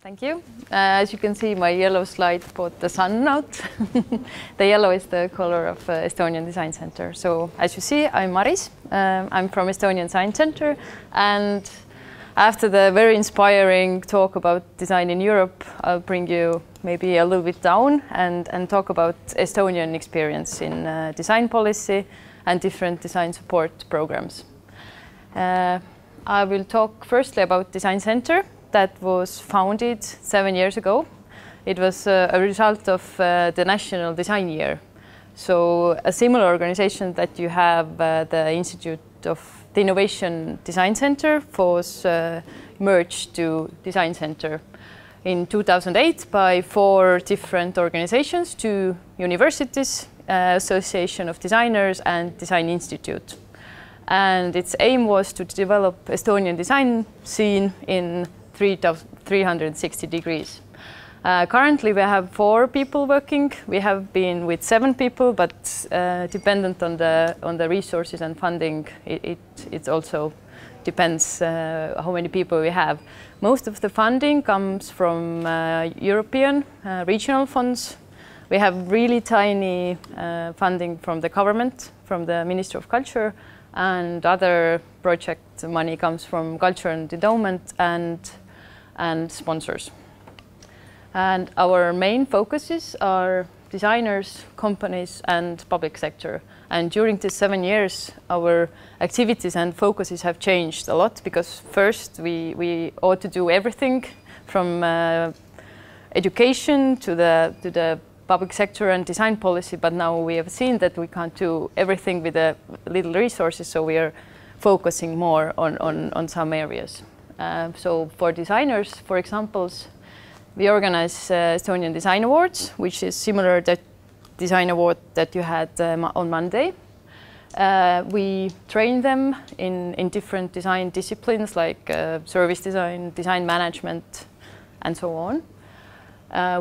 Thank you. As you can see, my yellow slide put the sun out. The yellow is the color of Estonian Design Center. So as you see, I'm Maris. I'm from Estonian Design Center. And after the very inspiring talk about design in Europe, I'll bring you maybe a little bit down and talk about Estonian experience in design policy and different design support programs. I will talk firstly about Design Center. That was founded 7 years ago. It was a result of the National Design Year. So a similar organization that you have, the Institute of the Innovation Design Center, was merged to Design Center in 2008 by 4 different organizations, 2 universities, Association of Designers and Design Institute. And its aim was to develop Estonian design scene in 360 degrees. Currently we have 4 people working. We have been with 7 people, but dependent on the resources and funding, it also depends how many people we have. Most of the funding comes from European regional funds. We have really tiny funding from the government, from the Ministry of Culture, and other project money comes from Culture and Endowment and sponsors. And our main focuses are designers, companies, and public sector. And during these 7 years, our activities and focuses have changed a lot, because first we ought to do everything from education to the public sector and design policy, but now we have seen that we can't do everything with the little resources, so we are focusing more on some areas. So for designers, for example, we organize Estonian Design Awards, which is similar to the design award that you had on Monday. We train them in different design disciplines like service design, design management, and so on.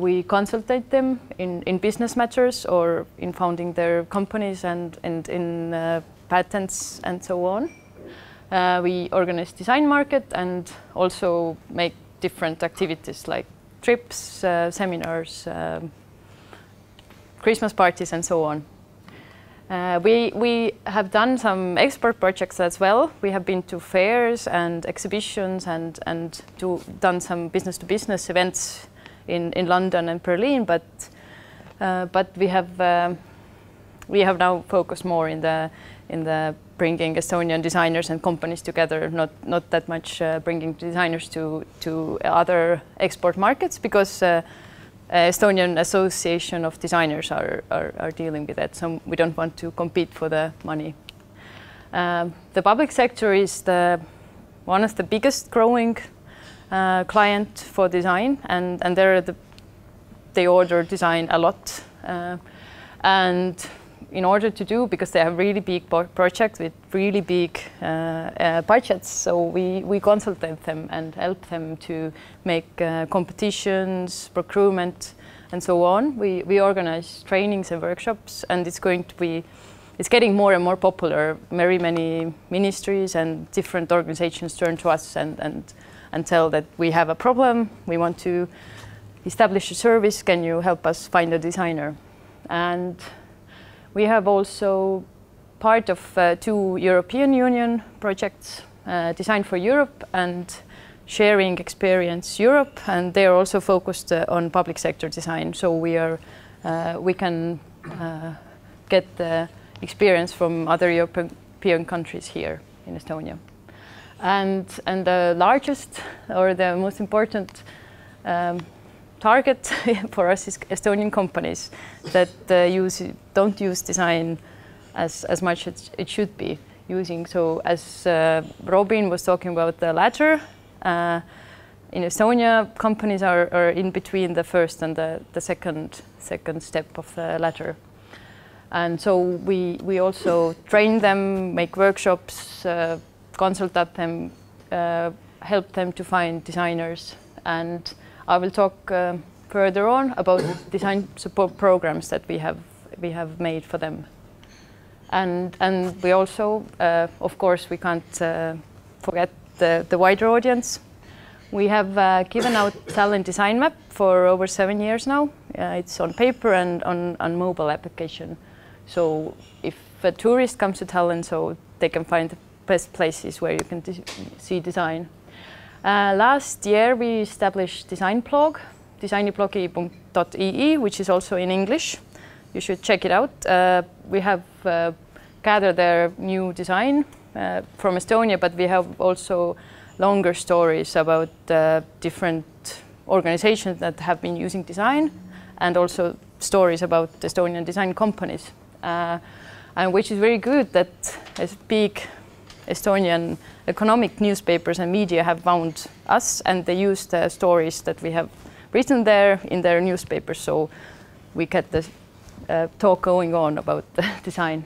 We consultate them in business matters or in founding their companies and in patents and so on. We organize design market and also make different activities like trips, seminars, Christmas parties, and so on. We have done some export projects as well. We have been to fairs and exhibitions and done some business-to-business events in London and Berlin, but we have now focused more in the bringing Estonian designers and companies together, not that much bringing designers to other export markets, because Estonian Association of Designers are dealing with that, so we don't want to compete for the money. The public sector is one of the biggest growing client for design, and they order design a lot, and in order to do, because they have really big projects with really big budgets, so we consultate them and help them to make competitions, procurement, and so on. We organize trainings and workshops, and it's getting more and more popular. Very many ministries and different organizations turn to us and tell that we have a problem, we want to establish a service, can you help us find a designer? And we have also part of 2 European Union projects, Design for Europe and Sharing Experience Europe, and they are also focused on public sector design. So we can get the experience from other European countries here in Estonia. And the largest or the most important target for us is Estonian companies that don't use design as much as it should be using. So as Robin was talking about the ladder, in Estonia, companies are in between the first and the second step of the ladder. And so we also train them, make workshops, consult them, help them to find designers. And I will talk further on about design support programs that we have made for them. And we also, of course, we can't forget the wider audience. We have given out Tallinn design map for over 7 years now. It's on paper and on mobile application. So if a tourist comes to Tallinn, so they can find the best places where you can see design. Last year we established design blog, designiblogi.ee, which is also in English. You should check it out. We have gathered their new design from Estonia, but we have also longer stories about different organizations that have been using design, and also stories about Estonian design companies. And which is very good that as big Estonian economic newspapers and media have found us, and they use the stories that we have written there in their newspapers, so we get the talk going on about the design.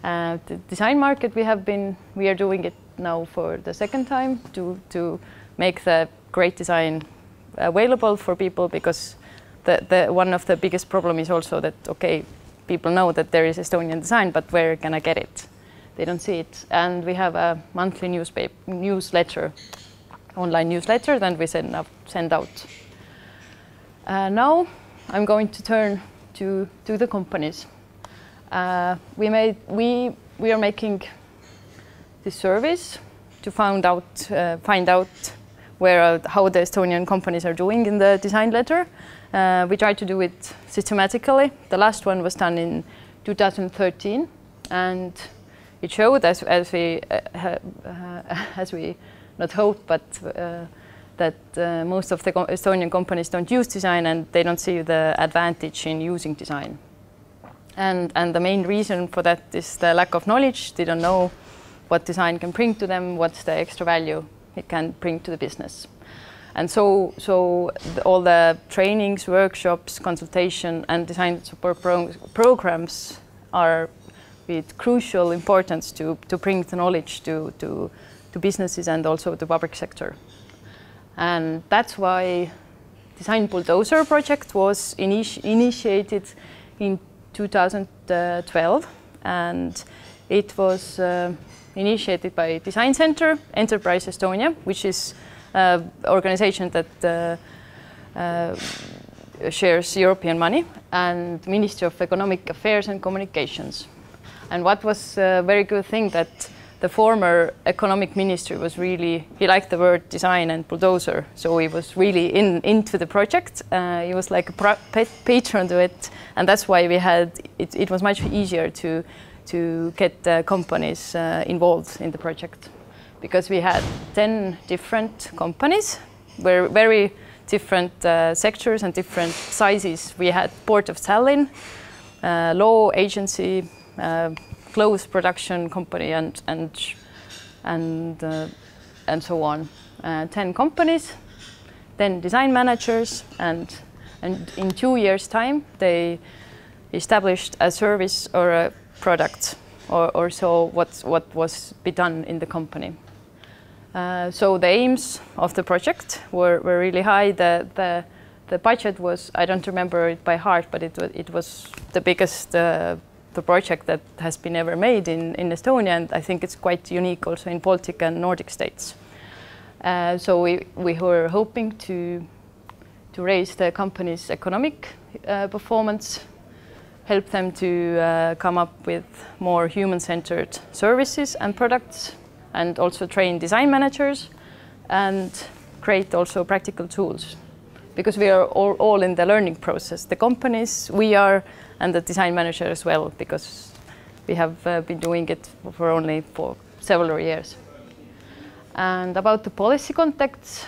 The design market, we are doing it now for the second time to make the great design available for people, because one of the biggest problem is also that, okay, people know that there is Estonian design, but where can I get it? They don't see it. And we have a monthly newsletter, online newsletter that we send out. Now I'm going to turn to the companies. We are making this service to find out how the Estonian companies are doing in the design letter. We try to do it systematically. The last one was done in 2013, and it showed, as we not hope, but that most of the Estonian companies don't use design, and they don't see the advantage in using design. And the main reason for that is the lack of knowledge. They don't know what design can bring to them, what's the extra value it can bring to the business. And so all the trainings, workshops, consultation, and design support programs are with crucial importance to bring the knowledge to businesses and also the public sector. And that's why Design Bulldozer project was initiated in 2012, and it was initiated by Design Center, Enterprise Estonia, which is an organization that shares European money, and Ministry of Economic Affairs and Communications. And what was a very good thing, that the former economic minister was really, he liked the word design and bulldozer, so he was really into the project. He was like a patron to it, and that's why we had, it was much easier to get companies involved in the project, because we had 10 different companies, were very different sectors and different sizes. We had Port of Tallinn, law agency, clothes production company, and so on. 10 companies, 10 design managers, and in 2 years' time they established a service or a product, or so what was be done in the company. So the aims of the project were really high. The budget was, I don't remember it by heart, but it was the biggest the project that has been ever made in Estonia, and I think it's quite unique also in Baltic and Nordic states. So we were hoping to raise the company's economic performance, help them to come up with more human-centered services and products, and also train design managers and create also practical tools. Because we are all in the learning process. The companies, we are, and the design manager as well, because we have been doing it for several years. And about the policy context,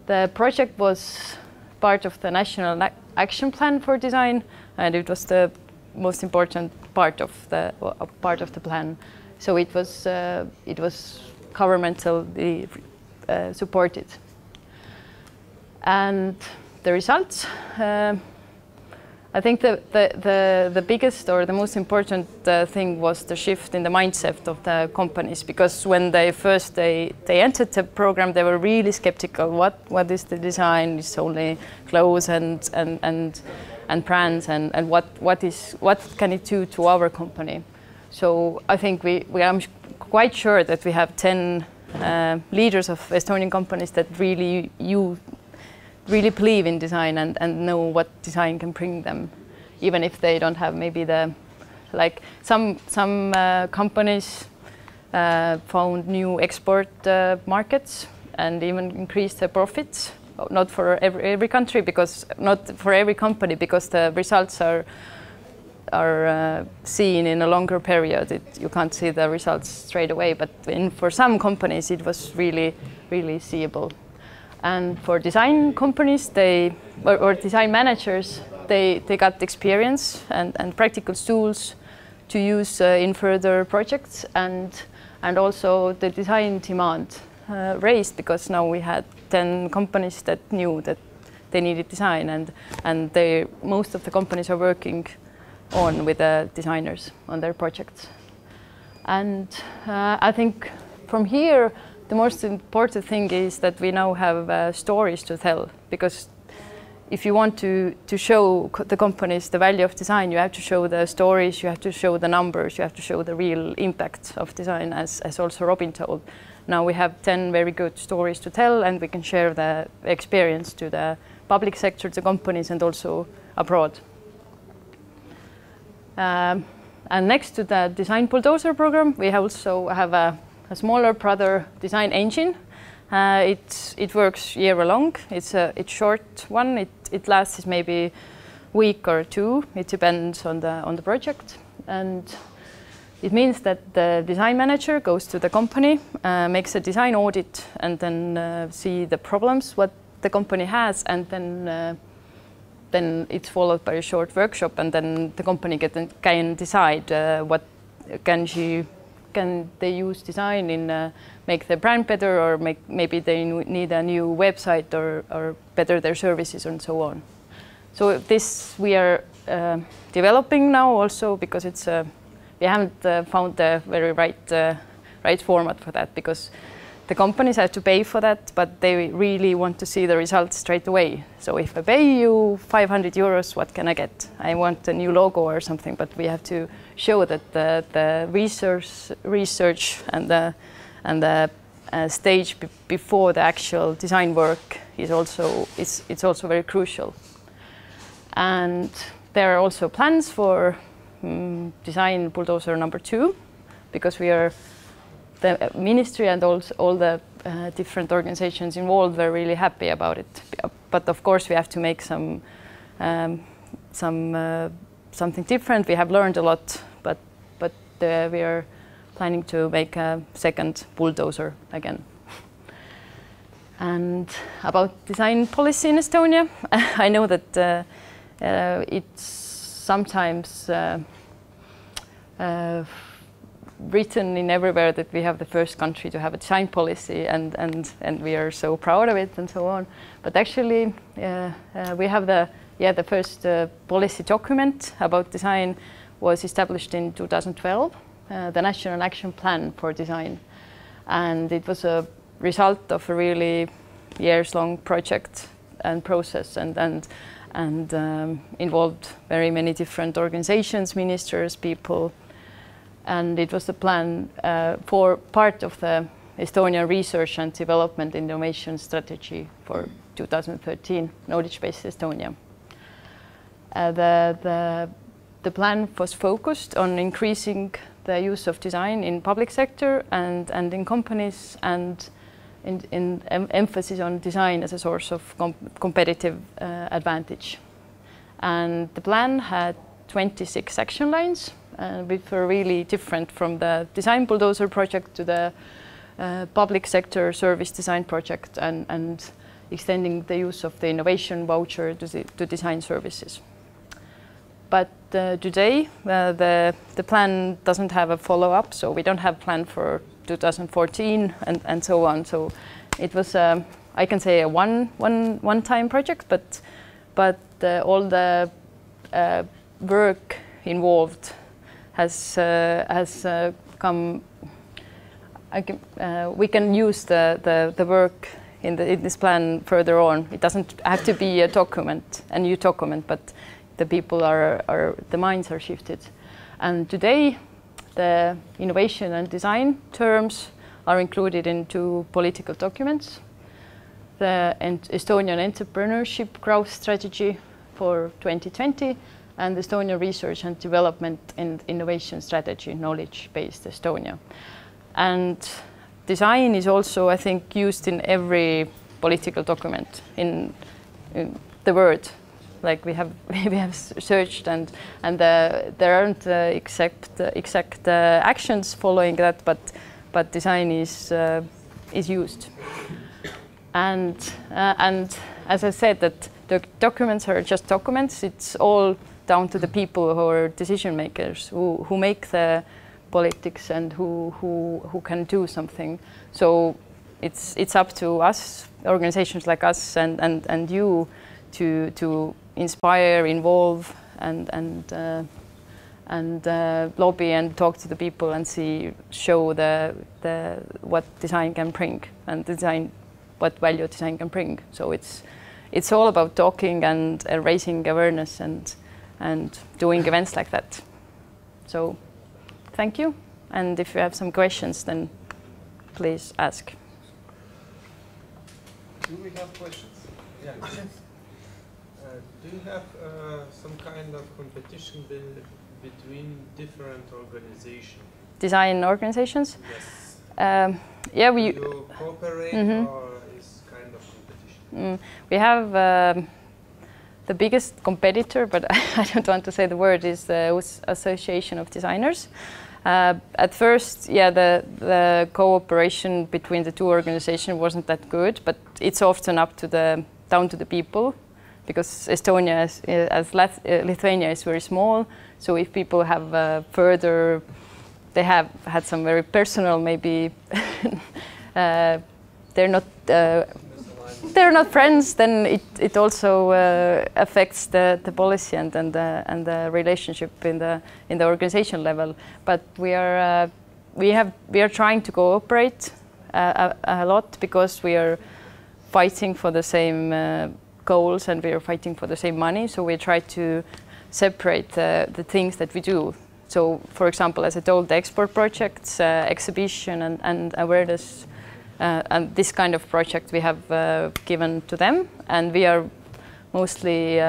the project was part of the National Action Plan for Design, and it was the most important part of the plan. So it was governmentally supported. And the results, I think the biggest or the most important thing was the shift in the mindset of the companies, because when they entered the program, they were really skeptical. What is the design? It's only clothes and brands, and what can it do to our company? So I think I'm quite sure that we have 10 leaders of Estonian companies that really believe in design and know what design can bring them, even if they don't have maybe the, like some companies found new export markets and even increased their profits. Not for every country, because not for every company, because the results are seen in a longer period. You can't see the results straight away, but for some companies it was really seeable. And for design companies, or design managers, they got experience and practical tools to use in further projects, and also the design demand raised, because now we had 10 companies that knew that they needed design, and most of the companies are working on with the designers on their projects. And I think from here the most important thing is that we now have stories to tell, because if you want to show the companies the value of design, you have to show the stories, you have to show the numbers, you have to show the real impact of design, as also Robin told. Now we have 10 very good stories to tell, and we can share the experience to the public sector, to companies, and also abroad. And next to the Design Bulldozer program, we also have a smaller brother, Design Engine. It works year-long. It's a short one. It lasts maybe a week or two. It depends on the project. And it means that the design manager goes to the company, makes a design audit, and then see the problems what the company has, and then it's followed by a short workshop, and then the company can decide what can they use design in make their brand better, or maybe they need a new website or better their services and so on. So this we are developing now also, because it's we haven't found the very right format for that, because the companies have to pay for that, but they really want to see the results straight away. So if I pay you 500 euros, what can I get? I want a new logo or something, but we have to show that the research and the stage before the actual design work is also very crucial. And there are also plans for Design Bulldozer number 2, because we are the ministry and all the different organizations involved were really happy about it. But of course we have to make something different. We have learned a lot, but we are planning to make a second bulldozer again. And about design policy in Estonia, I know that it's sometimes written in everywhere that we have the first country to have a design policy, and we are so proud of it and so on. But actually, we have the first policy document about design was established in 2012, the National Action Plan for Design, and it was a result of a really years-long project and process, and involved very many different organizations, ministers, people. And it was a plan for part of the Estonian Research and Development Innovation Strategy for 2013, Knowledge-Based Estonia. The plan was focused on increasing the use of design in public sector and in companies, and in emphasis on design as a source of competitive advantage. And the plan had 26 action lines, which were really different from the Design Bulldozer project to the public sector service design project, and extending the use of the innovation voucher to design services. But today the plan doesn't have a follow-up, so we don't have plan for 2014 and so on. So it was I can say a one-time project, but all the work involved has come. We can use the work in this plan further on. It doesn't have to be a new document, but the people the minds are shifted. And today the innovation and design terms are included in 2 political documents. The Estonian Entrepreneurship Growth Strategy for 2020 and the Estonian Research and Development and Innovation Strategy, Knowledge-Based Estonia. And design is also, I think, used in every political document in the word. Like we have searched, and there aren't exact actions following that, but design is used. And as I said, that the documents are just documents. It's all down to the people who are decision makers, who make the politics and who can do something. So it's up to us, organizations like us and you, to inspire, involve, and lobby and talk to the people and show what design can bring and what value design can bring. So it's all about talking and raising awareness and doing events like that. So thank you, and if you have some questions, then please ask. Do we have questions? Yeah. Do you have some kind of competition between different organizations? Design organizations? Yes. Yeah, do you cooperate or is kind of competition? We have the biggest competitor, but I don't want to say the word, is the Association of Designers. At first, yeah, the cooperation between the 2 organizations wasn't that good, but it's often down to the people, because Estonia, as Lithuania, is very small. So if people have they have had some very personal, maybe they're not friends, then it also affects the policy and the relationship in the organization level. But we are trying to cooperate a lot, because we are fighting for the same goals and we are fighting for the same money. So we try to separate the things that we do. So, for example, as I told, the export projects, exhibition and awareness. And this kind of project we have given to them, and we are mostly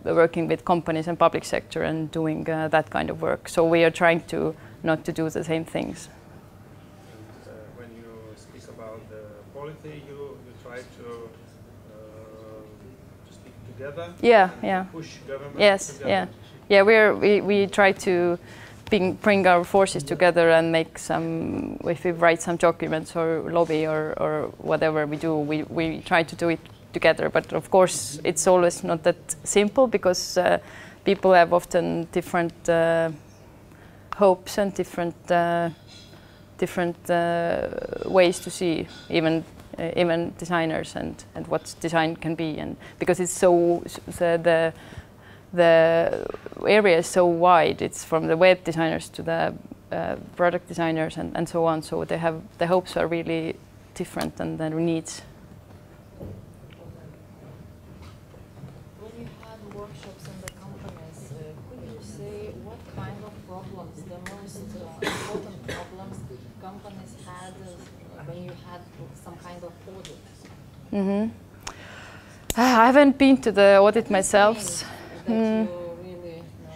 working with companies and public sector and doing that kind of work. So we are trying not to do the same things. And when you speak about the quality, you try to speak together. Yeah, yeah. Push government. Yes, together. yeah. We try to bring our forces together and make some, if we write some documents or lobby or whatever we do, we try to do it together. But of course, it's always not that simple, because people have often different hopes and different ways to see even designers and what design can be, and because it's so the area is so wide. It's from the web designers to the product designers and so on. So the hopes are really different than the needs. When you had workshops in the companies, could you say what kind of problems, the most important problems companies had when you had some kind of audit? I haven't been to the audit myself.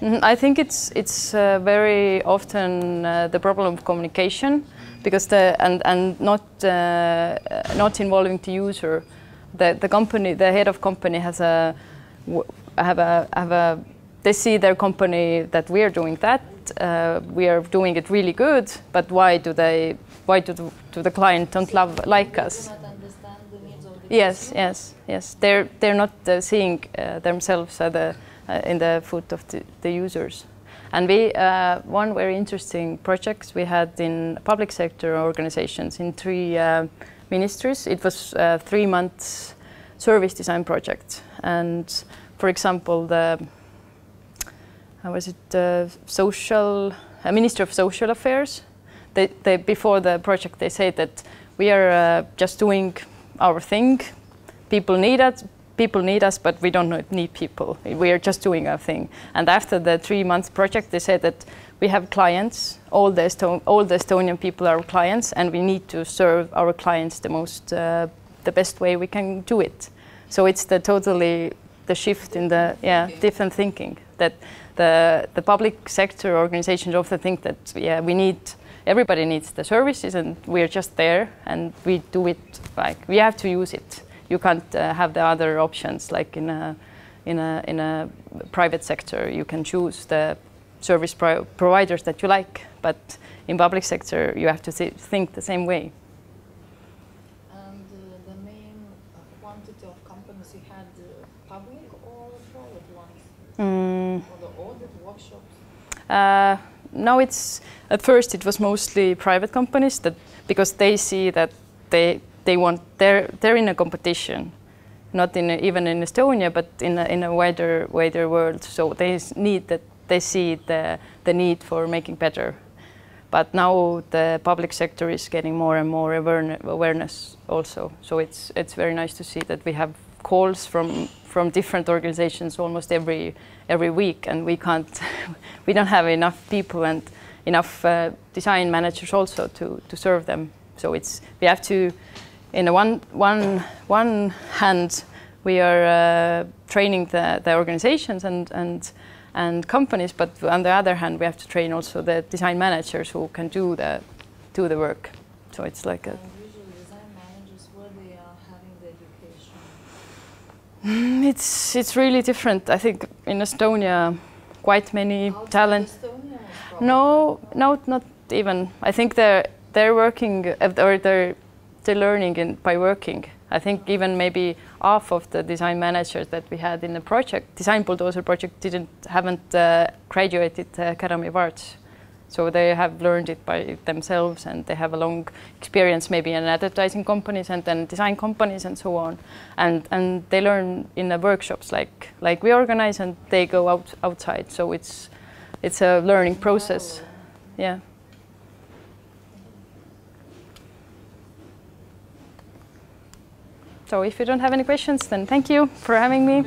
I think it's very often the problem of communication, because and not involving the user. The company, the head of company has they see their company that we are doing that, we are doing it really good, but why do the client don't like us? Do not understand the needs of the Yes. They're not seeing themselves in the foot of the users. And we one very interesting projects we had in public sector organizations in 3 ministries. It was 3 months service design project. And for example, Minister of Social Affairs, they before the project they said that we are just doing our thing. People need us, but we don't need people. We are just doing our thing. And after the 3 month project, they said that we have clients. All the Estonian people are clients, and we need to serve our clients the best way we can do it. So it's the shift in the different thinking, that the public sector organizations often think that everybody needs the services and we're just there and we do it, like we have to use it. You can't have the other options, like in a private sector you can choose the service providers that you like, but in public sector you have to think the same way. And the main quantity of companies you had, public or private ones? Or the audit workshops? No, at first it was mostly private companies, because they see that they're in a competition, not even in Estonia, but in a wider world. So they see the need for making better. But now the public sector is getting more and more awareness also. So it's very nice to see that we have calls from different organizations almost every week, and we don't have enough people and enough design managers also to serve them. So we have to, in one hand, we are training the organizations and companies, but on the other hand, we have to train also the design managers who can do the work. So it's like a. Usually, design managers, where they are having the education? It's really different. I think in Estonia, quite many talent. No, not even. I think they're working or they're learning by working. I think even maybe half of the design managers that we had in the project, Design Bulldozer project, haven't graduated Academy of Arts. So they have learned it by themselves, and they have a long experience maybe in advertising companies and then design companies and so on. And they learn in the workshops like we organize, and they go outside. So it's a learning process. Yeah. So if you don't have any questions, then thank you for having me.